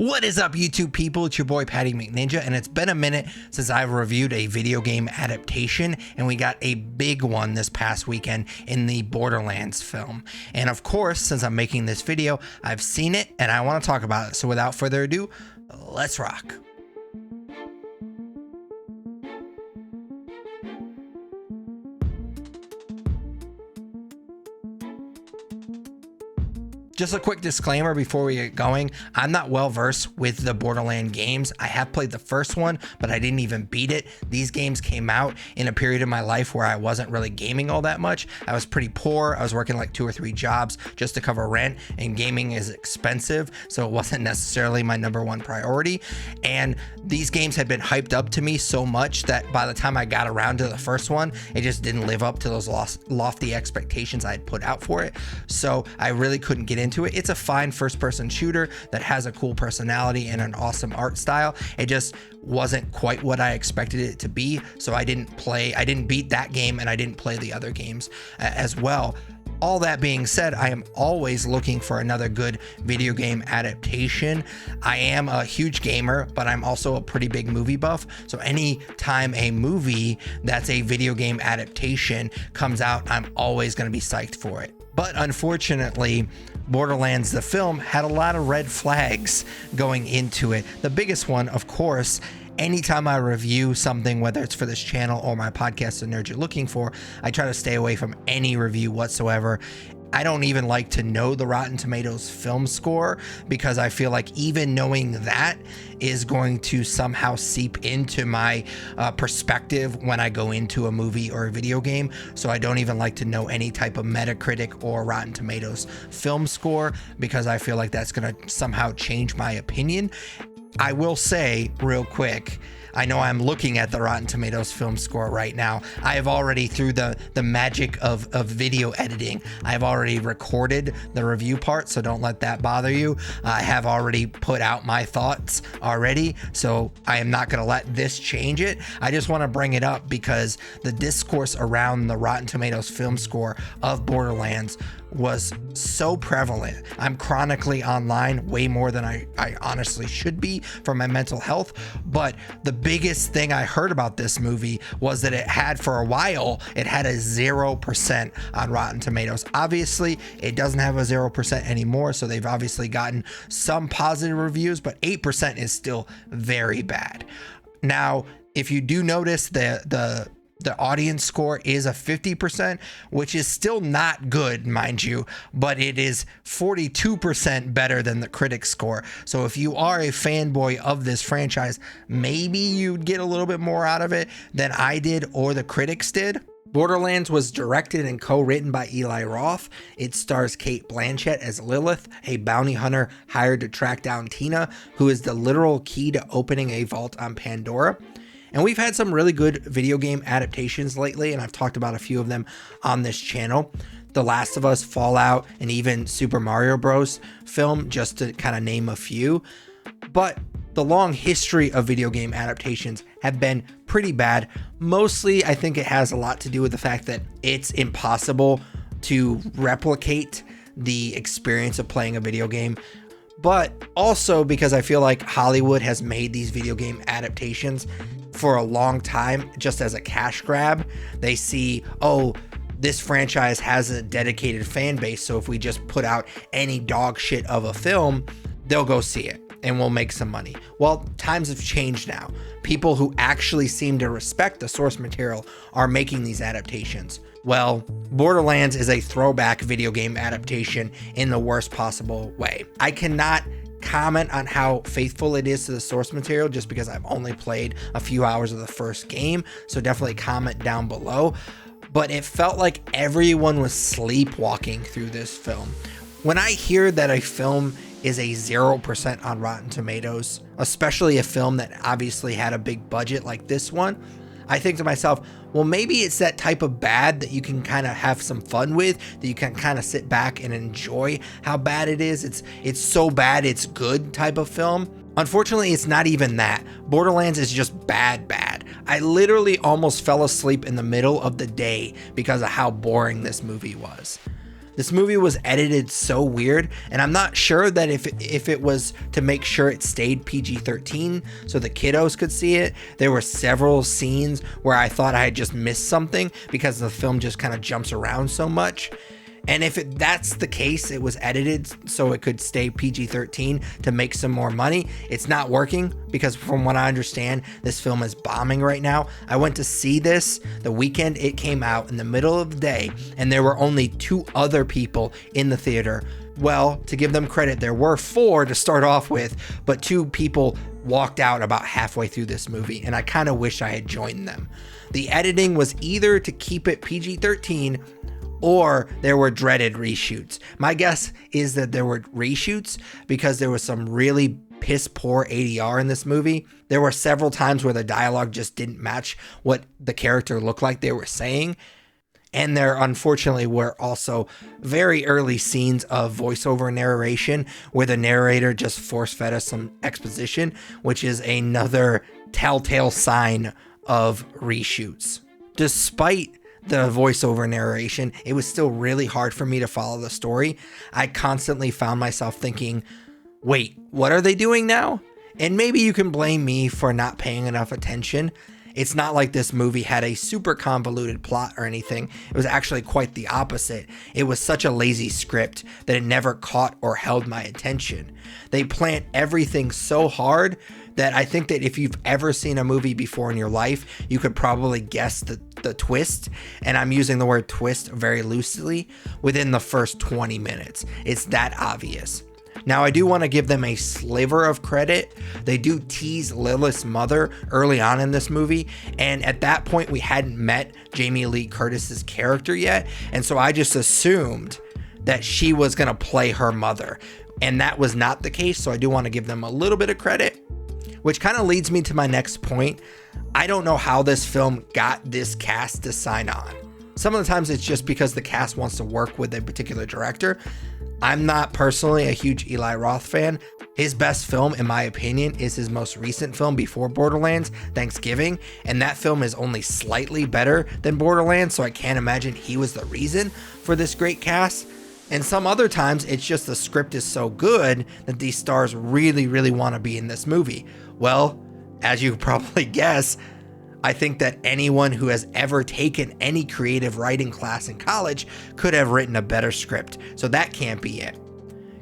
What is up, YouTube people? It's your boy Patty McNinja, and it's been a minute since I've reviewed a video game adaptation, and we got a big one this past weekend in the Borderlands film. And of course, since I'm making this video, I've seen it and I want to talk about it. So without further ado, let's rock. Just a quick disclaimer before we get going. I'm not well versed with the Borderlands games. I have played the first one, but I didn't even beat it. These games came out in a period of my life where I wasn't really gaming all that much. I was pretty poor. I was working like 2 or 3 jobs just to cover rent, and gaming is expensive, so it wasn't necessarily my #1 priority. And these games had been hyped up to me so much that by the time I got around to the first one, it just didn't live up to those lofty expectations I had put out for it. So I really couldn't get into it. It's a fine first-person shooter that has a cool personality and an awesome art style. It just wasn't quite what I expected it to be, so I didn't beat that game, and I didn't play the other games as well. All that being said, I am always looking for another good video game adaptation. I am a huge gamer, but I'm also a pretty big movie buff. So anytime a movie that's a video game adaptation comes out, I'm always going to be psyched for it. But unfortunately, Borderlands the film had a lot of red flags going into it. The biggest one, of course, anytime I review something, whether it's for this channel or my podcast, The Nerd You're Looking For, I try to stay away from any review whatsoever. I don't even like to know the Rotten Tomatoes film score, because I feel like even knowing that is going to somehow seep into my perspective when I go into a movie or a video game. So I don't even like to know any type of Metacritic or Rotten Tomatoes film score, because I feel like that's going to somehow change my opinion. I will say real quick, I know I'm looking at the Rotten Tomatoes film score right now. I have already, through the magic of video editing, I have already recorded the review part, so don't let that bother you. I have already put out my thoughts already, so I am not going to let this change it. I just want to bring it up because the discourse around the Rotten Tomatoes film score of Borderlands was so prevalent. I'm chronically online way more than I honestly should be for my mental health. But the biggest thing I heard about this movie was that it had, for a while, it had a 0% on Rotten Tomatoes. Obviously, it doesn't have a 0% anymore, so they've obviously gotten some positive reviews, but 8% is still very bad. Now, if you do notice, the audience score is a 50%, which is still not good, mind you, but it is 42% better than the critic score. So if you are a fanboy of this franchise, maybe you'd get a little bit more out of it than I did or the critics did. Borderlands was directed and co-written by Eli Roth. It stars Cate Blanchett as Lilith, a bounty hunter hired to track down Tina, who is the literal key to opening a vault on Pandora. And we've had some really good video game adaptations lately, and I've talked about a few of them on this channel. The Last of Us, Fallout, and even Super Mario Bros. Film, just to kind of name a few. But the long history of video game adaptations have been pretty bad. Mostly, I think it has a lot to do with the fact that it's impossible to replicate the experience of playing a video game. But also because I feel like Hollywood has made these video game adaptations for a long time just as a cash grab. They see, oh, this franchise has a dedicated fan base, so if we just put out any dog shit of a film, they'll go see it and we'll make some money. Well, times have changed now. People who actually seem to respect the source material are making these adaptations. Well, Borderlands is a throwback video game adaptation in the worst possible way. I cannot comment on how faithful it is to the source material just because I've only played a few hours of the first game, so definitely comment down below. But it felt like everyone was sleepwalking through this film. When I hear that a film is a 0% on Rotten Tomatoes, especially a film that obviously had a big budget like this one, I think to myself, well, maybe it's that type of bad that you can kind of have some fun with, that you can kind of sit back and enjoy how bad it is. It's so bad it's good type of film. Unfortunately, it's not even that. Borderlands is just bad. I literally almost fell asleep in the middle of the day because of how boring this movie was. This movie was edited so weird, and I'm not sure that if it was to make sure it stayed PG-13 so the kiddos could see it. There were several scenes where I thought I had just missed something because the film just kind of jumps around so much. And if that's the case, it was edited so it could stay PG-13 to make some more money. It's not working because from what I understand, this film is bombing right now. I went to see this the weekend it came out in the middle of the day, and there were only 2 other people in the theater. Well, to give them credit, there were 4 to start off with, but 2 people walked out about halfway through this movie, and I kind of wish I had joined them. The editing was either to keep it PG-13 or there were dreaded reshoots. My guess is that there were reshoots because there was some really piss poor ADR in this movie. There were several times where the dialogue just didn't match what the character looked like they were saying. And there unfortunately were also very early scenes of voiceover narration where the narrator just force fed us some exposition, which is another telltale sign of reshoots. Despite the voiceover narration, it was still really hard for me to follow the story. I constantly found myself thinking, wait, what are they doing now? And maybe you can blame me for not paying enough attention. It's not like this movie had a super convoluted plot or anything. It was actually quite the opposite. It was such a lazy script that it never caught or held my attention. They plant everything so hard that I think that if you've ever seen a movie before in your life, you could probably guess the twist, and I'm using the word twist very loosely, within the first 20 minutes. It's that obvious. Now, I do want to give them a sliver of credit. They do tease Lilith's mother early on in this movie, and at that point, we hadn't met Jamie Lee Curtis's character yet, and so I just assumed that she was going to play her mother, and that was not the case, so I do want to give them a little bit of credit, which kind of leads me to my next point. I don't know how this film got this cast to sign on. Some of the times it's just because the cast wants to work with a particular director. I'm not personally a huge Eli Roth fan. His best film, in my opinion, is his most recent film before Borderlands, Thanksgiving, and that film is only slightly better than Borderlands, so I can't imagine he was the reason for this great cast. And some other times, it's just the script is so good that these stars really, really want to be in this movie. Well, as you probably guess, I think that anyone who has ever taken any creative writing class in college could have written a better script, so that can't be it.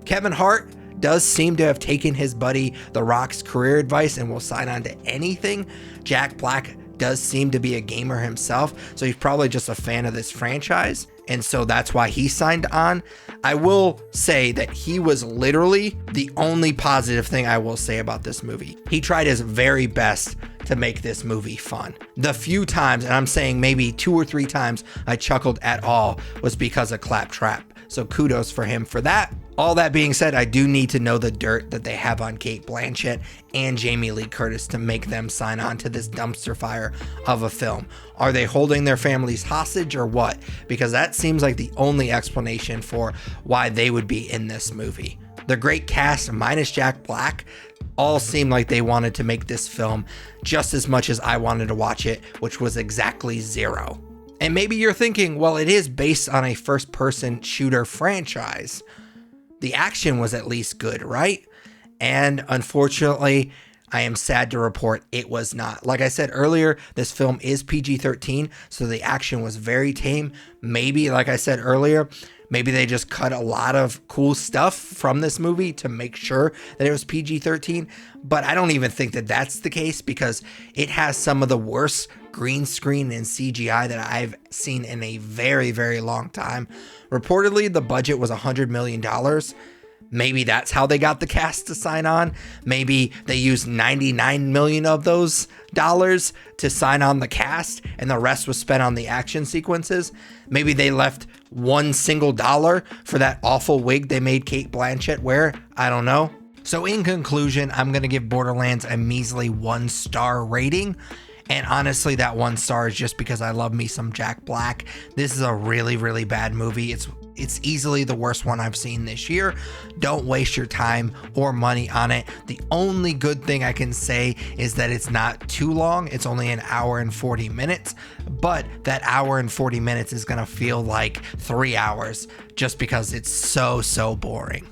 Kevin Hart does seem to have taken his buddy The Rock's career advice and will sign on to anything. Jack Black does seem to be a gamer himself, so he's probably just a fan of this franchise, and so that's why he signed on. I will say that he was literally the only positive thing I will say about this movie. He tried his very best to make this movie fun. The few times, and I'm saying maybe 2 or 3 times I chuckled at all, was because of Claptrap. So kudos for him for that. All that being said, I do need to know the dirt that they have on Cate Blanchett and Jamie Lee Curtis to make them sign on to this dumpster fire of a film. Are they holding their families hostage or what? Because that seems like the only explanation for why they would be in this movie. The great cast, minus Jack Black, all seemed like they wanted to make this film just as much as I wanted to watch it, which was exactly 0. And maybe you're thinking, well, it is based on a first-person shooter franchise. The action was at least good, right? And unfortunately, I am sad to report it was not. Like I said earlier, this film is PG-13, so the action was very tame. Maybe, like I said earlier, maybe they just cut a lot of cool stuff from this movie to make sure that it was PG-13. But I don't even think that that's the case because it has some of the worst green screen and CGI that I've seen in a very, very long time. Reportedly, the budget was $100 million. Maybe that's how they got the cast to sign on. Maybe they used 99 million of those dollars to sign on the cast and the rest was spent on the action sequences. Maybe they left $1 single for that awful wig they made Cate Blanchett wear. I don't know. So in conclusion, I'm going to give Borderlands a measly 1-star rating. And honestly, that 1 star is just because I love me some Jack Black. This is a really, really bad movie. It's easily the worst one I've seen this year. Don't waste your time or money on it. The only good thing I can say is that it's not too long. It's only an hour and 40 minutes, but that hour and 40 minutes is going to feel like 3 hours just because it's so boring.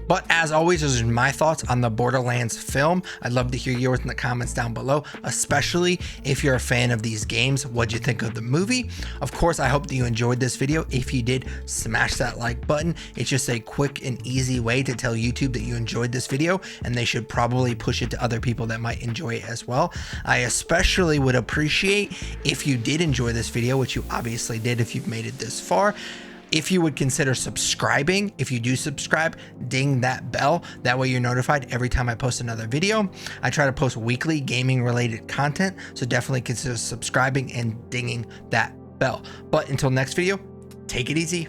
But as always, those are my thoughts on the Borderlands film. I'd love to hear yours in the comments down below, especially if you're a fan of these games. What'd you think of the movie? Of course, I hope that you enjoyed this video. If you did, smash that like button. It's just a quick and easy way to tell YouTube that you enjoyed this video, and they should probably push it to other people that might enjoy it as well. I especially would appreciate if you did enjoy this video, which you obviously did if you've made it this far, if you would consider subscribing. If you do subscribe, ding that bell. That way you're notified every time I post another video. I try to post weekly gaming related content, so definitely consider subscribing and dinging that bell. But until next video, take it easy.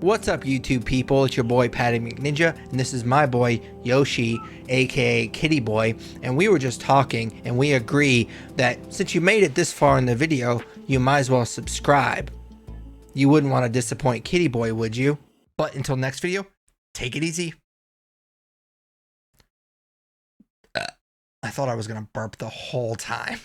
What's up, YouTube people? It's your boy Patty McNinja, and this is my boy Yoshi, aka Kitty Boy, and we were just talking and we agree that since you made it this far in the video, you might as well subscribe. You wouldn't want to disappoint Kitty Boy, would you? But until next video, take it easy. I thought I was going to burp the whole time.